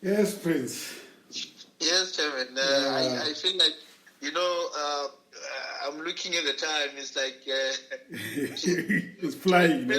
Yes, Prince. Yes, Chairman. I feel like, I'm looking at the time. It's like... It's flying.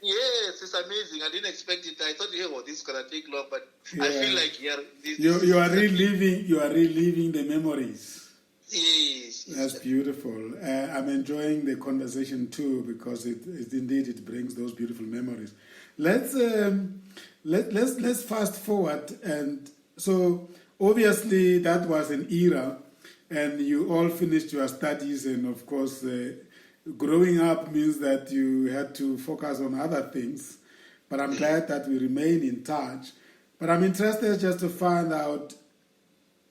Yes, it's amazing. I didn't expect it. I thought, this is going to take long, but Yeah. I feel like you are reliving the memories. Yes. That's beautiful. I'm enjoying the conversation too because it brings those beautiful memories. Let's fast forward, and so obviously that was an era, and you all finished your studies, and of course, growing up means that you had to focus on other things. But I'm glad that we remain in touch. But I'm interested just to find out,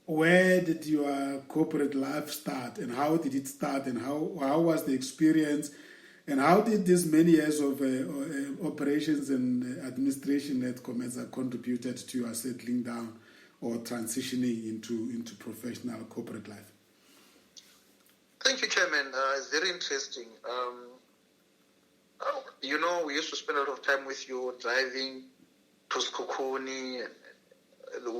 where did your corporate life start, and how did it start, and how was the experience, and how did these many years of operations and administration at COMETSA contributed to your settling down or transitioning into professional corporate life? Thank you, Chairman. It's very interesting. We used to spend a lot of time with you driving to Skokoni.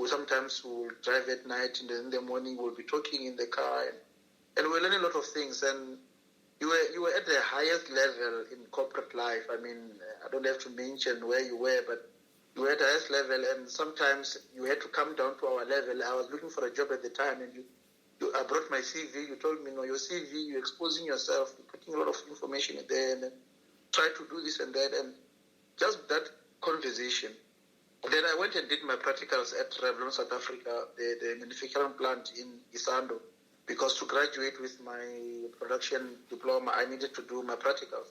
Sometimes we'll drive at night, and then in the morning we'll be talking in the car, and we'll learn a lot of things. And you were at the highest level in corporate life. I mean, I don't have to mention where you were, but you were at the highest level, and sometimes you had to come down to our level. I was looking for a job at the time, and I brought my CV. You told me, no, your CV, you're exposing yourself, you're putting a lot of information in there, and then try to do this and that, and just that conversation. Then I went and did my practicals at Revlon South Africa, the manufacturing plant in Isando, because to graduate with my production diploma, I needed to do my practicals.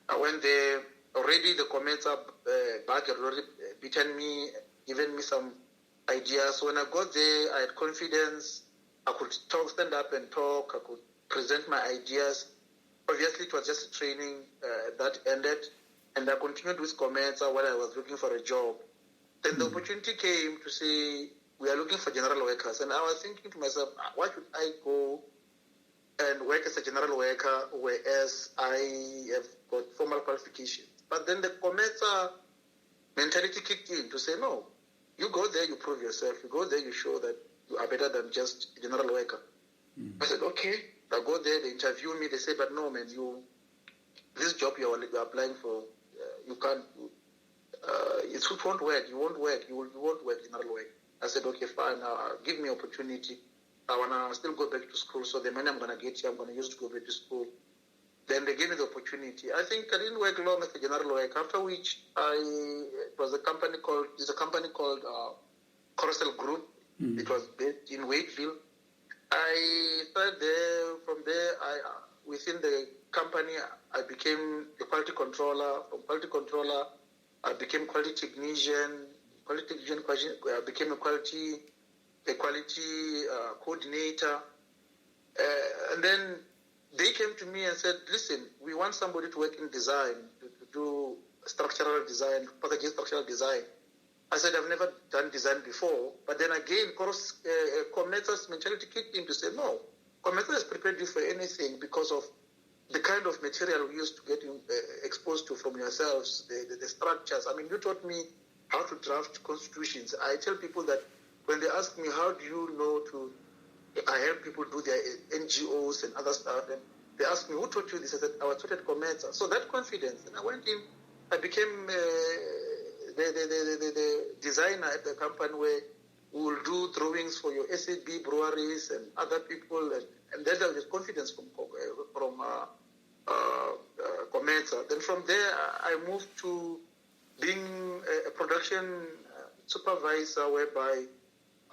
I went there, already the COMETSA bag had already beaten me, given me some ideas. So when I got there, I had confidence. I could stand up and talk. I could present my ideas. Obviously, it was just a training that ended, and I continued with COMETSA while I was looking for a job. Then the opportunity came to say, we are looking for general workers. And I was thinking to myself, why should I go and work as a general worker, whereas I have got formal qualifications? But then the COMETSA mentality kicked in to say, no, you go there, you prove yourself. You go there, you show that you are better than just a general worker. I said, okay. I go there, they interview me, they say, but no, man, this job you're applying for, you can't do. It won't work. You won't work. You won't work in other way. I said, okay, fine. Give me opportunity. I wanna still go back to school. So the money I'm gonna get here, I'm gonna use to go back to school. Then they gave me the opportunity. I think I didn't work long as a general work. After which, it was a company called Coruscant Group. It was based in Waiteville. I started there. From there, within the company, I became a quality controller. From quality controller, I became quality technician. I became a quality coordinator. And then they came to me and said, listen, we want somebody to work in design, to do structural design, packaging structural design. I said, I've never done design before. But then again, COMETSA's mentality kicked in to say, no, COMETSA has prepared you for anything because of the kind of material we used to get exposed to from yourselves, the structures. I mean, you taught me how to draft constitutions. I tell people that when they ask me, how do you know I help people do their NGOs and other stuff, and they ask me, who taught you this? I said, I was taught at COMETSA. So that confidence, and I went in, I became the designer at the company where we will do drawings for your SAB breweries and other people, and then there was confidence from COMETSA. Then from there, I moved to being a production supervisor, whereby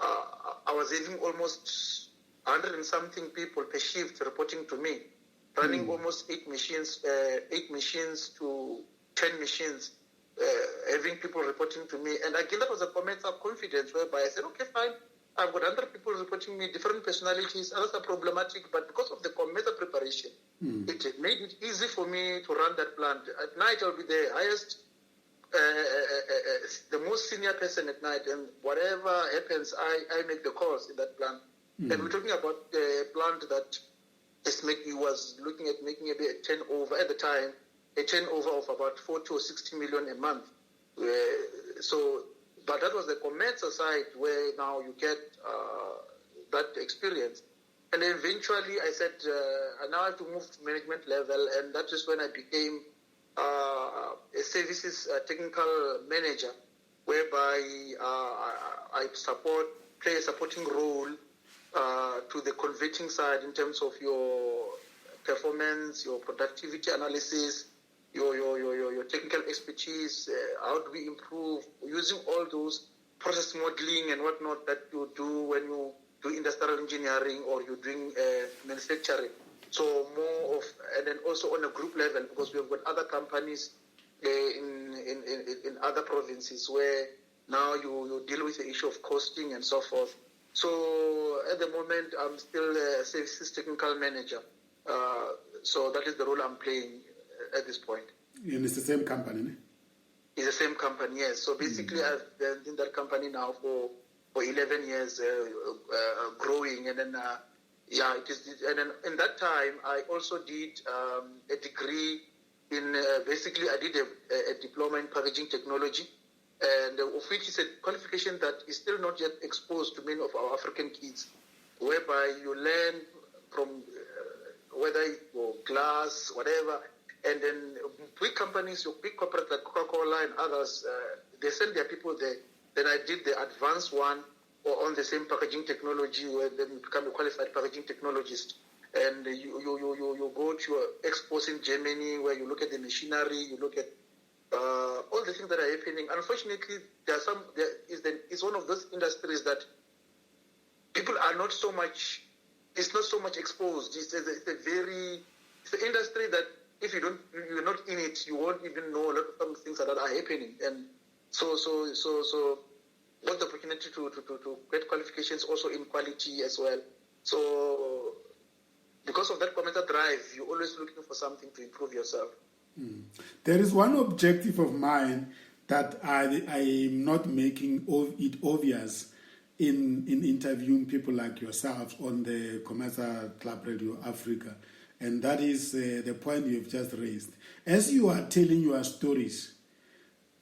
I was having almost 100 and something people per shift reporting to me, running almost 8 machines to 10 machines, having people reporting to me. And again, that was a COMETSA confidence, whereby I said, okay, fine, I've got 100 people reporting me, different personalities, others are problematic, but because of the COMETSA preparation, it made it easy for me to run that plant. At night, I'll be the highest, the most senior person at night, and whatever happens, I make the calls in that plant. And we're talking about a plant that was looking at making a turnover at the time, a turnover of about 40 or 60 million a month. So but that was the COMETSA side where now you get that experience. And eventually I said, I now have to move to management level, and that is when I became a services technical manager, whereby I play a supporting role to the converting side in terms of your performance, your productivity analysis, your technical expertise, how do we improve, using all those process modeling and whatnot that you do when you do industrial engineering or you're doing manufacturing. So more of, and then also on a group level, because we have got other companies in other provinces where now you deal with the issue of costing and so forth. So at the moment, I'm still a services technical manager. So that is the role I'm playing at this point. And it's the same company, ne? It's the same company, yes. So basically, I've been in that company now for 11 years, growing, and then it is. And then in that time, I also did a degree in. Basically, I did a diploma in packaging technology, and of which is a qualification that is still not yet exposed to many of our African kids, whereby you learn from whether your glass, whatever. And then big companies, your big corporates like Coca-Cola and others, they send their people there. Then I did the advanced one or on the same packaging technology, where then you become a qualified packaging technologist. And you go to your expos in Germany, where you look at the machinery, you look at all the things that are happening. Unfortunately, it's one of those industries that people are not so much. It's not so much exposed. It's an industry that if you're not in it, you won't even know a lot of some things that are happening. And so got the opportunity to get qualifications also in quality as well. So because of that COMETSA drive, you're always looking for something to improve yourself. There is one objective of mine that I am not making it obvious in interviewing people like yourselves on the COMETSA Club Radio Africa, and that is the point you've just raised. As you are telling your stories,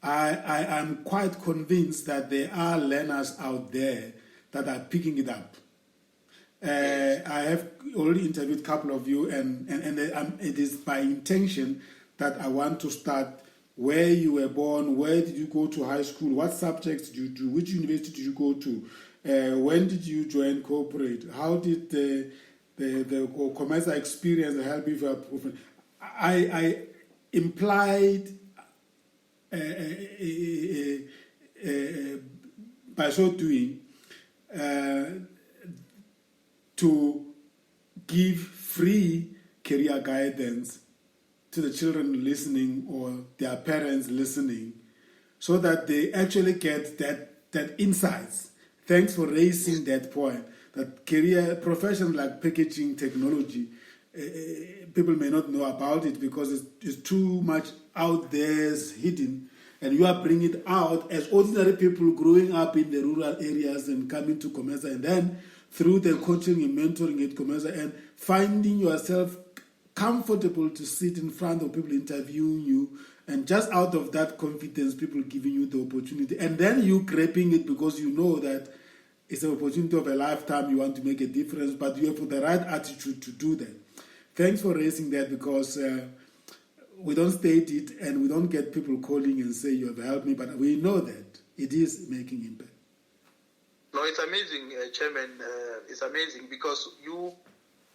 I am quite convinced that there are learners out there that are picking it up. I have already interviewed a couple of you, and it is by intention that I want to start where you were born, where did you go to high school, what subjects did you do, which university did you go to, when did you join corporate, how did the COMETSA experience help you for improvement. I implied by so doing to give free career guidance to the children listening or their parents listening, so that they actually get that insights. Thanks for raising that point. That career professions like packaging technology, people may not know about it because it's too much out there, it's hidden, and you are bringing it out as ordinary people growing up in the rural areas and coming to COMETSA, and then through the coaching and mentoring at COMETSA and finding yourself comfortable to sit in front of people interviewing you, and just out of that confidence, people giving you the opportunity, and then you grabbing it because you know that it's an opportunity of a lifetime, you want to make a difference, but you have the right attitude to do that. Thanks for raising that, because we don't state it and we don't get people calling and say you have helped me, but we know that it is making impact. No, it's amazing, Chairman. It's amazing because you'll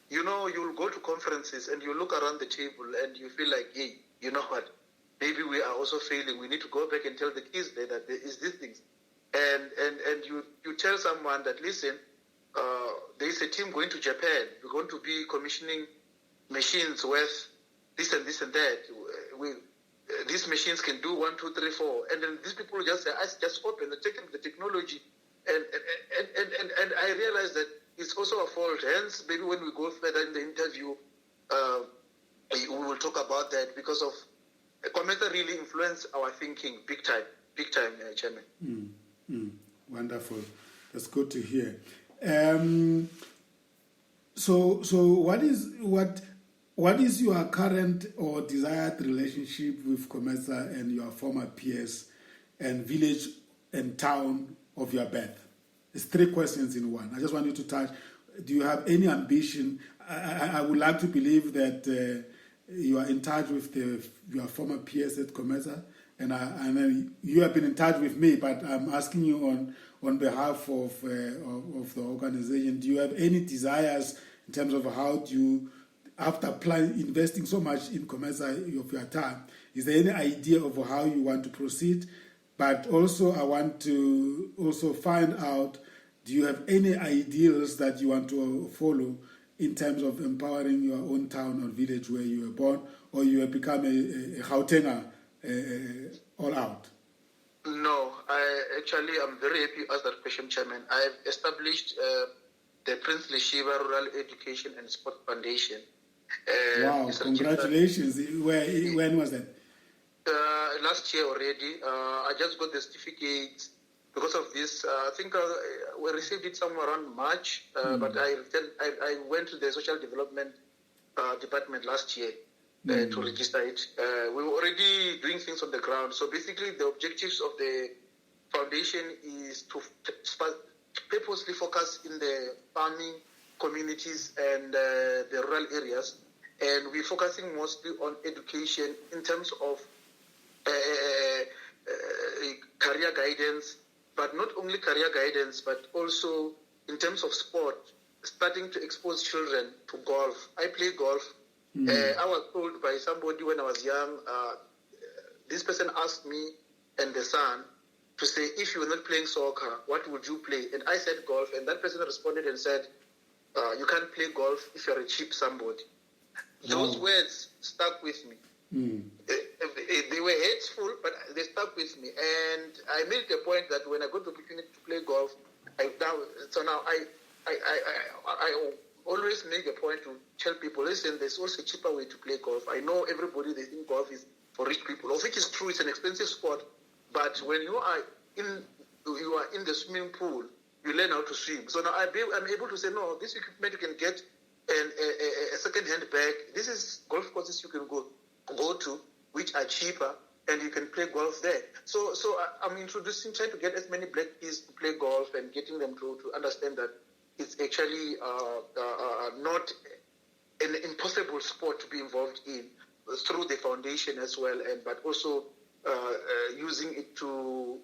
go to conferences and you look around the table and you feel like, hey, you know what? Maybe we are also failing. We need to go back and tell the kids that there is these things. And you tell someone that, listen, there is a team going to Japan. We're going to be commissioning machines worth this and this and that. These machines can do 1, 2, 3, 4. And then these people just say, I just open the technology. And I realize that it's also a fault. Hence, maybe when we go further in the interview, we will talk about that, because of COMETSA really influenced our thinking big time, Chairman. Wonderful. That's good to hear. So what is your current or desired relationship with COMETSA and your former peers and village and town of your birth? It's 3 questions in one. I just want you to touch. Do you have any ambition? I would like to believe that you are in touch with your former peers at COMETSA, and you have been in touch with me, but I'm asking you on behalf of the organization. Do you have any desires in terms of how do you, after investing so much in COMETSA of your time, is there any idea of how you want to proceed? But also I want to also find out, do you have any ideals that you want to follow in terms of empowering your own town or village where you were born, or you have become a Gautenger all out? No, I'm very happy you asked that question, Chairman. I've established the Prince Leshiba Rural Education and Sport Foundation. Wow, congratulations. When was that? Last year already. I just got the certificate because of this. I think we received it somewhere around March, but I went to the Social Development Department last year to register it. We were already doing things on the ground. So basically the objectives of the foundation is to purposely focus in the farming communities and the rural areas. And we're focusing mostly on education in terms of career guidance, but not only career guidance, but also in terms of sport, starting to expose children to golf. I play golf. I was told by somebody when I was young, this person asked me and the son to say, if you were not playing soccer, what would you play? And I said golf, and that person responded and said, you can't play golf if you're a cheap somebody. Those words stuck with me. They were hateful, but they stuck with me. And I made the point that when I got the opportunity to play golf, I always make a point to tell people, listen, there's also a cheaper way to play golf. I know everybody, they think golf is for rich people, of which is true, it's an expensive sport. But when you are in the swimming pool, you learn how to swim. So now I'm able to say, no, this equipment you can get a second-hand bag. This is golf courses you can go to, which are cheaper, and you can play golf there. So I'm trying to get as many black kids to play golf and getting them to understand that it's actually not an impossible sport to be involved in through the foundation as well, but also using it to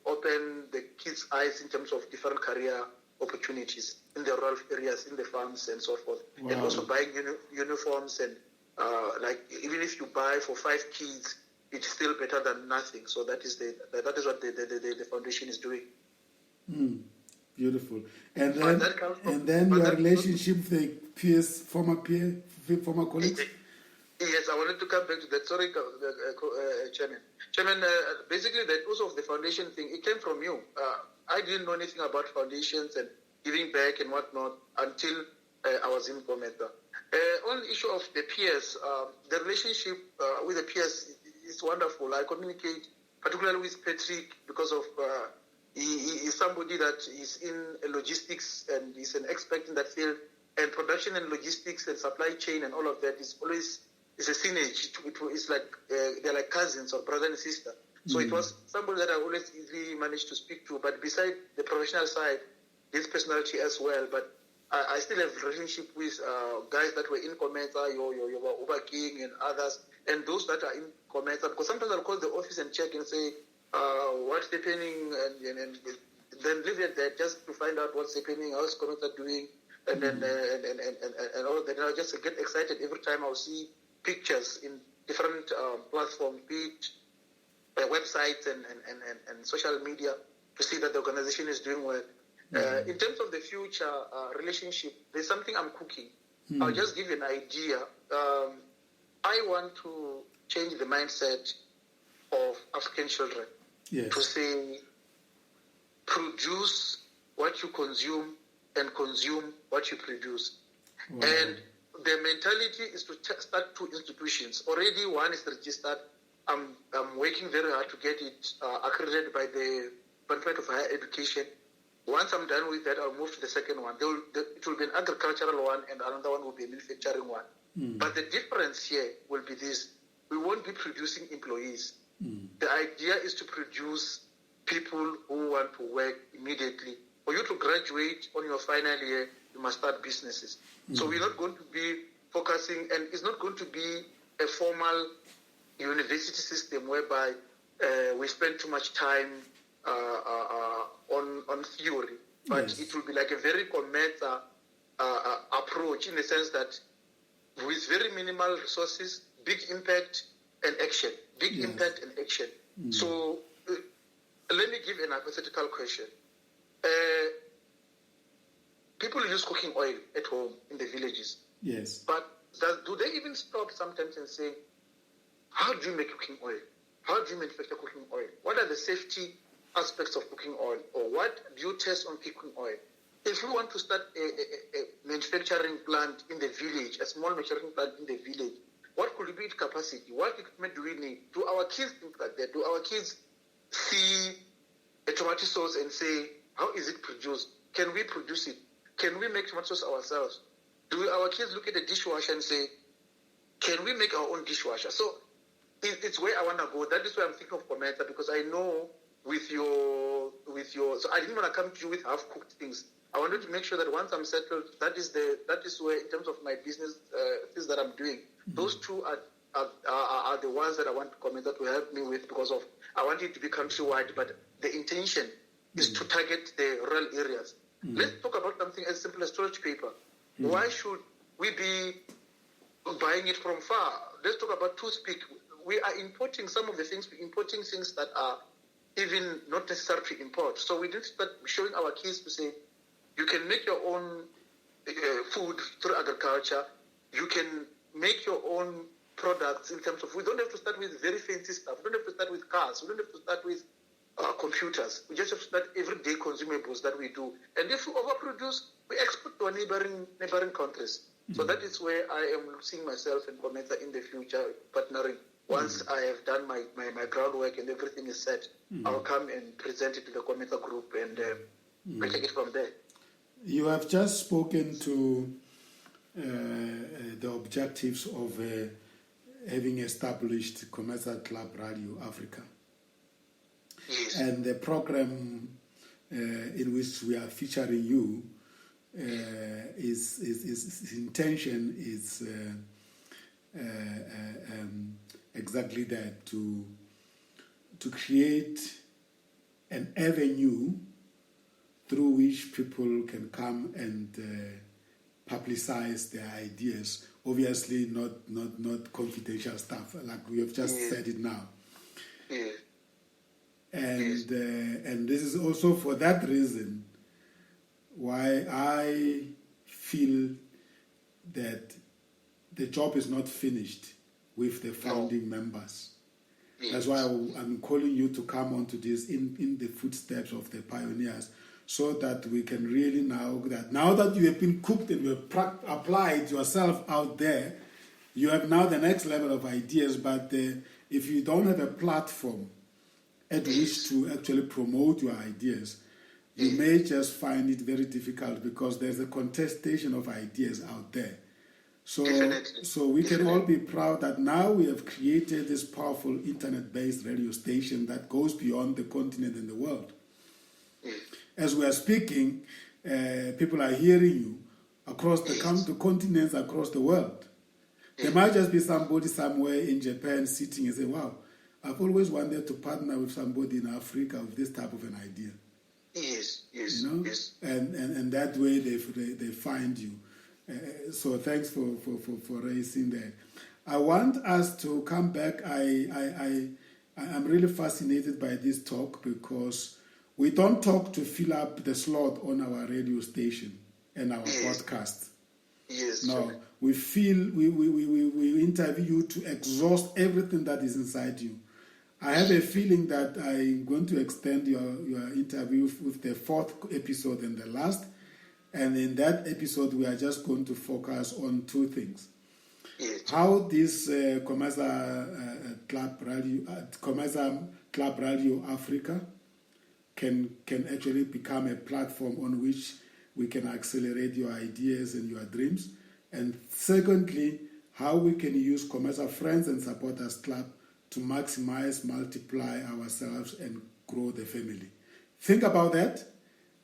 open the kids' eyes in terms of different career opportunities in the rural areas, in the farms and so forth. Wow. And also buying uniforms and even if you buy for 5 kids, it's still better than nothing. So that is what the foundation is doing. Beautiful. And then your relationship with the peers, former colleagues? Yes, I wanted to come back to that. Sorry, Chairman. Chairman, basically the also of the foundation thing, it came from you. I didn't know anything about foundations and giving back and whatnot until I was in COMETSA. On the issue of the peers, the relationship with the peers is wonderful. I communicate particularly with Patrick because of he is somebody that is in logistics and is an expert in that field. And production and logistics and supply chain and all of that is always a synergy. It's like they're like cousins or brother and sister. So it was somebody that I always easily managed to speak to. But beside the professional side, this personality as well. But I still have a relationship with guys that were in COMETSA, your Uber King and others, and those that are in COMETSA. Because sometimes I'll call the office and check and say, what's happening, and then leave it there just to find out what's happening, how's COMETSA doing, and then and all of that. And I just get excited every time I'll see pictures in different platforms, be it websites and social media, to see that the organization is doing well. In terms of the future relationship, there's something I'm cooking. I'll just give you an idea. I want to change the mindset of African children to say, produce what you consume and consume what you produce. Wow. And the mentality is to start 2 institutions. Already one is registered. I'm working very hard to get it accredited by the Department of Higher Education. Once I'm done with that, I'll move to the second one. It will be an agricultural one, and another one will be a manufacturing one. But the difference here will be this. We won't be producing employees. The idea is to produce people who want to work immediately. For you to graduate on your final year, you must start businesses. So we're not going to be focusing, and it's not going to be a formal university system whereby we spend too much time on theory, but it will be like a very COMETSA approach, in the sense that with very minimal resources, big impact and action. Impact and action. So let me give an hypothetical question. People use cooking oil at home in the villages. Yes. But do they even stop sometimes and say, how do you make cooking oil? How do you manufacture cooking oil? What are the safety aspects of cooking oil? Or what do you test on cooking oil? If we want to start a manufacturing plant in the village, a small manufacturing plant in the village, what could be its capacity? What equipment do we need? Do our kids think like that? Do our kids see a tomato sauce and say, how is it produced? Can we produce it? Can we make tomato sauce ourselves? Do our kids look at a dishwasher and say, can we make our own dishwasher? So it's where I want to go. That is why I'm thinking of COMETSA, because I know with your, so I didn't want to come to you with half-cooked things. I wanted to make sure that once I'm settled, that is where, in terms of my business things that I'm doing, those two are the ones that I want COMETSA to help me with, because of, I want it to be countrywide, but the intention is to target the rural areas. Let's talk about something as simple as toilet paper. Why should we be buying it from far? Let's talk about toothpick. We are importing some of the things, we're importing things that are even not necessary to import. So we need to start showing our kids to say, you can make your own food through agriculture. You can make your own products in terms of, we don't have to start with very fancy stuff. We don't have to start with cars. We don't have to start with computers. We just have to start everyday consumables that we do. And if we overproduce, we export to our neighboring countries. So that is where I am seeing myself and COMETSA in the future, partnering. Once I have done my groundwork and everything is set, I'll come and present it to the COMETSA group, and we take it from there. You have just spoken to the objectives of having established COMETSA Club Radio Africa. Yes. And the program in which we are featuring you, its intention is exactly that, to create an avenue through which people can come and publicize their ideas. Obviously not confidential stuff, like we have just said it now. Yeah. And this is also for that reason why I feel that the job is not finished with the founding members. Yes. That's why I'm calling you to come onto this in the footsteps of the pioneers, so that we can really now that you have been cooked and you have applied yourself out there, you have now the next level of ideas. But if you don't have a platform at which to actually promote your ideas, you may just find it very difficult, because there's a contestation of ideas out there. So we can all be proud that now we have created this powerful internet-based radio station that goes beyond the continent and the world. As we are speaking, people are hearing you across the continents, across the world. There might just be somebody somewhere in Japan sitting and say, wow, I've always wanted to partner with somebody in Africa with this type of an idea. Yes. And that way they find you. So thanks for raising that. I want us to come back. I'm really fascinated by this talk, because we don't talk to fill up the slot on our radio station and our podcast. Yes. No, we interview you to exhaust everything that is inside you. I have a feeling that I'm going to extend your interview with the 4th episode and the last. And in that episode, we are just going to focus on 2 things. Yes. How this COMETSA Club Radio Africa can actually become a platform on which we can accelerate your ideas and your dreams. And secondly, how we can use COMETSA Friends and Supporters Club to maximize, multiply ourselves, and grow the family. Think about that.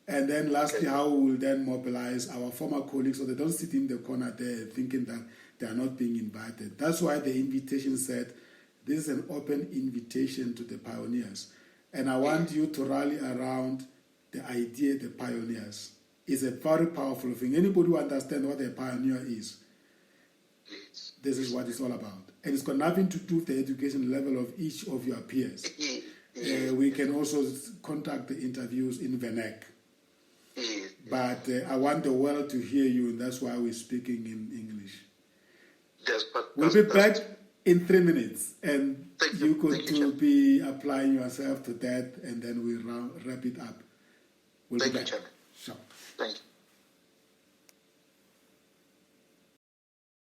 And then lastly, how we will then mobilize our former colleagues so they don't sit in the corner there thinking that they are not being invited. That's why the invitation said, this is an open invitation to the pioneers. And I want you to rally around the idea, the pioneers. It's a very powerful thing. Anybody who understands what a pioneer is, this is what it's all about. And it's got nothing to do with the education level of each of your peers. We can also conduct the interviews in Venek. But I want the world to hear you, and that's why we're speaking in English. Yes, but we'll be back in 3 minutes, and you could be applying yourself to that, and then we'll wrap it up. We'll be back. Thank you. Sure. Thank you.